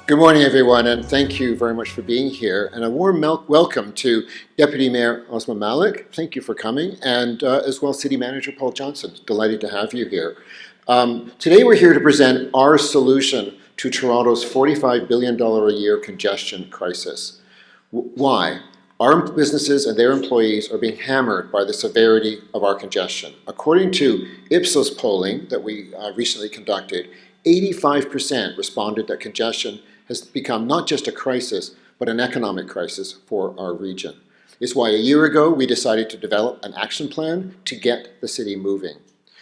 Good morning, everyone, and thank you very much for being here. And a warm welcome to Deputy Mayor Osman Malik. Thank you for coming, and as well City Manager Paul Johnson. Delighted to have you here. Today we're here to present our solution to Toronto's $45 billion a year congestion crisis. Why? Our businesses and their employees are being hammered by the severity of our congestion. According to Ipsos polling that we recently conducted, 85% responded that congestion has become not just a crisis, but an economic crisis for our region. It's why a year ago we decided to develop an action plan to get the city moving.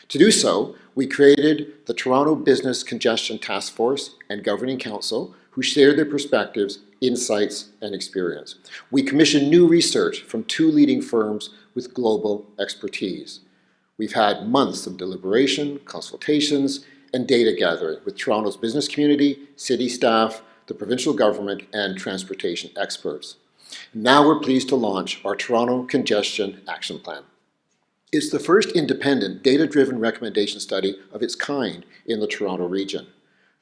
To do so, we created the Toronto Business Congestion Task Force and Governing Council, who shared their perspectives, insights, and experience. We commissioned new research from two leading firms with global expertise. We've had months of deliberation, consultations, and data gathering with Toronto's business community, city staff, the provincial government, and transportation experts. Now we're pleased to launch our Toronto Congestion Action Plan. It's the first independent, data-driven recommendation study of its kind in the Toronto region.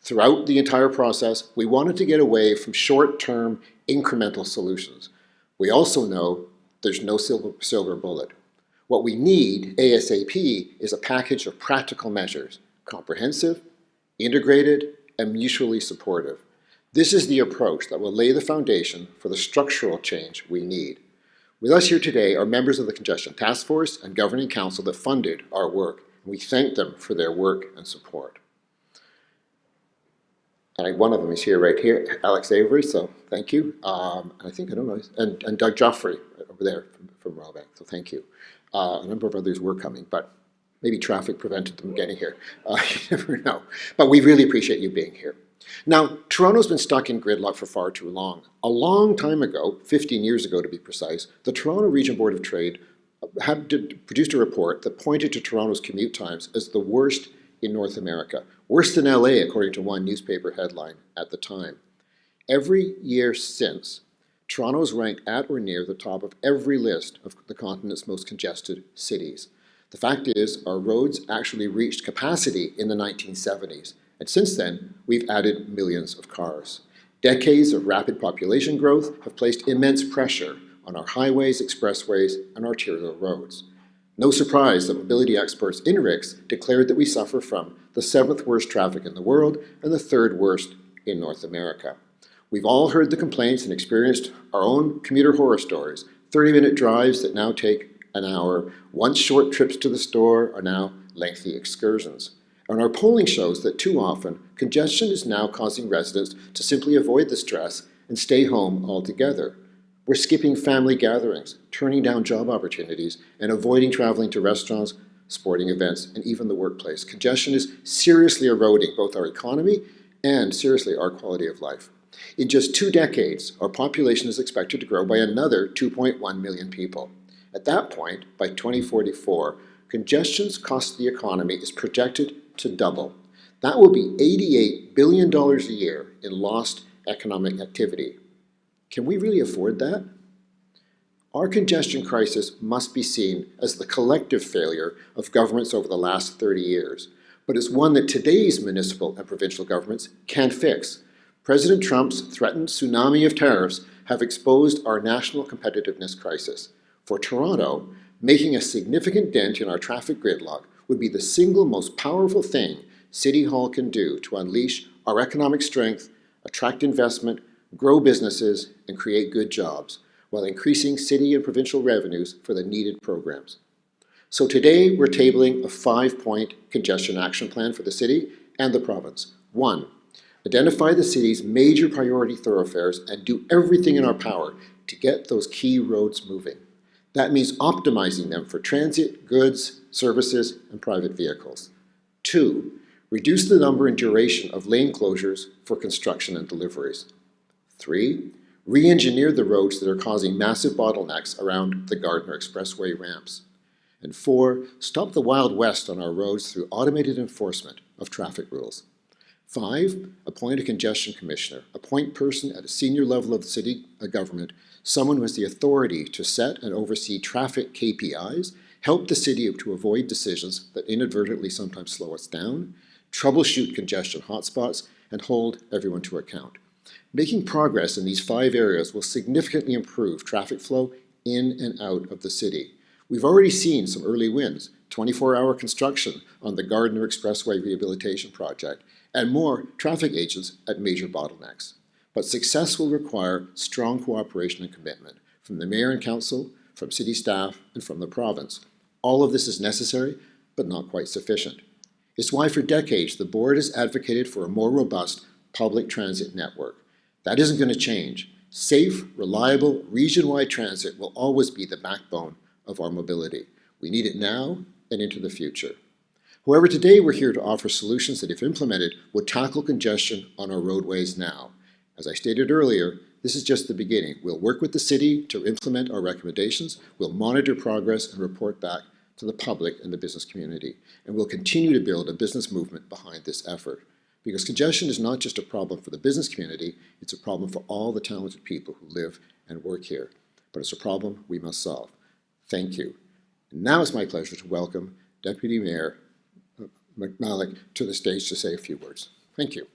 Throughout the entire process, we wanted to get away from short-term, incremental solutions. We also know there's no silver bullet. What we need, ASAP, is a package of practical measures, comprehensive, integrated, and mutually supportive. This is the approach that will lay the foundation for the structural change we need. With us here today are members of the Congestion Task Force and Governing Council that funded our work, and we thank them for their work and support. And one of them is here, right here, Alex Avery, so thank you. I think, I don't know, and Doug Joffrey over there from Royal Bank, so thank you. A number of others were coming, but maybe traffic prevented them getting here. You never know. But we really appreciate you being here. Now, Toronto's been stuck in gridlock for far too long. A long time ago, 15 years ago to be precise, the Toronto Region Board of Trade produced a report that pointed to Toronto's commute times as the worst in North America. Worse than LA, according to one newspaper headline at the time. Every year since, Toronto's ranked at or near the top of every list of the continent's most congested cities. The fact is, our roads actually reached capacity in the 1970s, and since then, we've added millions of cars. Decades of rapid population growth have placed immense pressure on our highways, expressways, and arterial roads. No surprise that mobility experts in RICS declared that we suffer from the 7th worst traffic in the world and the 3rd worst in North America. We've all heard the complaints and experienced our own commuter horror stories, 30-minute drives that now take an hour, once short trips to the store are now lengthy excursions. And our polling shows that too often, congestion is now causing residents to simply avoid the stress and stay home altogether. We're skipping family gatherings, turning down job opportunities, and avoiding traveling to restaurants, sporting events, and even the workplace. Congestion is seriously eroding both our economy and, seriously, our quality of life. In just 2 decades, our population is expected to grow by another 2.1 million people. At that point, by 2044, congestion's cost to the economy is projected to double. That will be $88 billion a year in lost economic activity. Can we really afford that? Our congestion crisis must be seen as the collective failure of governments over the last 30 years, but it's one that today's municipal and provincial governments can fix. President Trump's threatened tsunami of tariffs have exposed our national competitiveness crisis. For Toronto, making a significant dent in our traffic gridlock would be the single most powerful thing City Hall can do to unleash our economic strength, attract investment, grow businesses, and create good jobs, while increasing city and provincial revenues for the needed programs. So today, we're tabling a 5-point congestion action plan for the city and the province. 1, identify the city's major priority thoroughfares and do everything in our power to get those key roads moving. That means optimizing them for transit, goods, services, and private vehicles. 2, reduce the number and duration of lane closures for construction and deliveries. 3, re-engineer the roads that are causing massive bottlenecks around the Gardiner Expressway ramps. And 4, stop the Wild West on our roads through automated enforcement of traffic rules. 5, appoint a congestion commissioner, a point person at a senior level of the city government, someone who has the authority to set and oversee traffic KPIs, help the city to avoid decisions that inadvertently sometimes slow us down, troubleshoot congestion hotspots, and hold everyone to account. Making progress in these 5 areas will significantly improve traffic flow in and out of the city. We've already seen some early wins, 24-hour construction on the Gardiner Expressway Rehabilitation Project, and more traffic agents at major bottlenecks. But success will require strong cooperation and commitment from the Mayor and Council, from city staff, and from the province. All of this is necessary, but not quite sufficient. It's why for decades the board has advocated for a more robust public transit network. That isn't going to change. Safe, reliable, region-wide transit will always be the backbone of our mobility. We need it now and into the future. However, today we're here to offer solutions that, if implemented, would tackle congestion on our roadways now. As I stated earlier, this is just the beginning. We'll work with the city to implement our recommendations, we'll monitor progress and report back to the public and the business community, and we'll continue to build a business movement behind this effort. Because congestion is not just a problem for the business community, it's a problem for all the talented people who live and work here. But it's a problem we must solve. Thank you. And now it's my pleasure to welcome Deputy Mayor McMalloch to the stage to say a few words. Thank you.